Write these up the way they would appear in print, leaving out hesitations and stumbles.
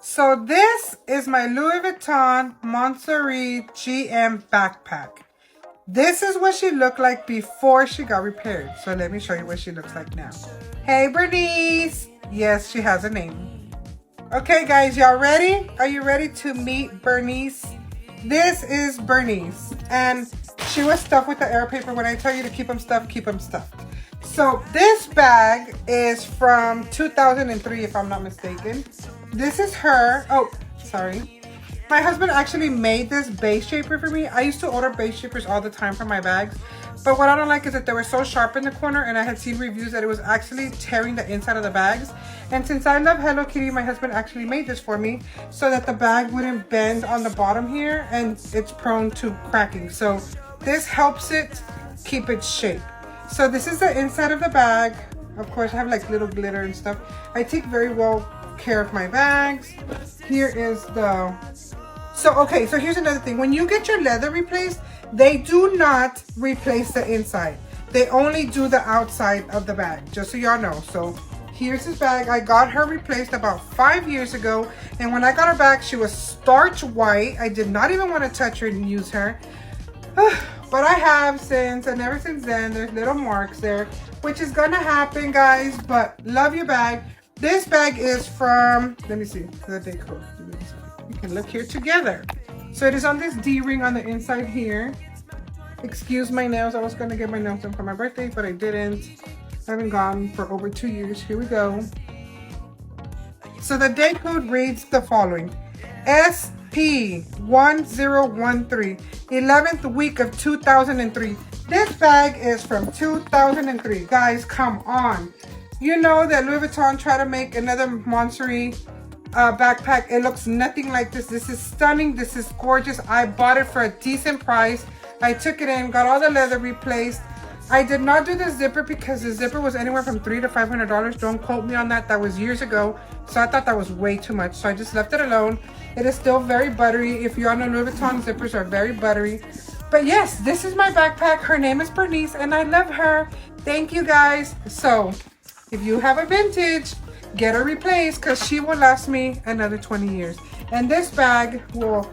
So this is my Louis Vuitton Montsouris GM backpack. This is what she looked like before she got repaired. So let me show you what she looks like now. Hey, Bernice. Yes, she has a name. Okay, guys, y'all ready? Are you ready to meet Bernice? This is Bernice, and she was stuffed with the air paper. When I tell you to keep them stuffed, keep them stuffed. So this bag is from 2003, if I'm not mistaken. This is her. Oh, sorry. My husband actually made this base shaper for me. I used to order base shapers all the time for my bags, but what I don't like is that they were so sharp in the corner, and I had seen reviews that it was actually tearing the inside of the bags. And since I love Hello Kitty, my husband actually made this for me so that the bag wouldn't bend on the bottom here, and it's prone to cracking. So this helps it keep its shape. So this is the inside of the bag. Of course, I have like little glitter and stuff. I take very well care of my bags. Here is the... So here's another thing. When you get your leather replaced, they do not replace the inside. They only do the outside of the bag, just so y'all know. So here's this bag. I got her replaced about 5 years ago. And when I got her back, she was starch white. I did not even want to touch her and use her. But I have since, and ever since then, there's little marks there, which is gonna happen, guys. But love your bag. This bag is from, let me see, the decor. We can look here together. So it is on this D-ring on the inside here. Excuse my nails. I was gonna get my nails done for my birthday, but I didn't. I haven't gone for over 2 years. Here we go. So the day code reads the following: SP1013, 11th week of 2003. This bag is from 2003. Guys, come on. You know that Louis Vuitton tried to make another Montsouris backpack. It looks nothing like this. This is stunning. This is gorgeous. I bought it for a decent price. I took it in, got all the leather replaced. I did not do the zipper because the zipper was anywhere from $300 to $500. Don't quote me on that. That was years ago. So I thought that was way too much. So I just left it alone. It is still very buttery. If you all know, Louis Vuitton zippers are very buttery. But yes, this is my backpack. Her name is Bernice, and I love her. Thank you, guys. So if you have a vintage, get her replaced because she will last me another 20 years. And this bag will,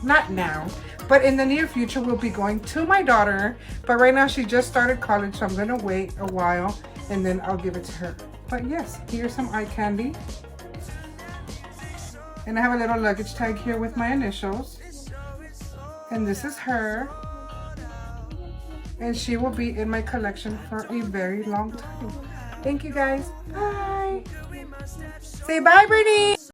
not now, but in the near future, will be going to my daughter. But right now, she just started college, so I'm going to wait a while, and then I'll give it to her. But yes, here's some eye candy. And I have a little luggage tag here with my initials. And this is her. And she will be in my collection for a very long time. Thank you, guys. Bye. Say bye, Brittany.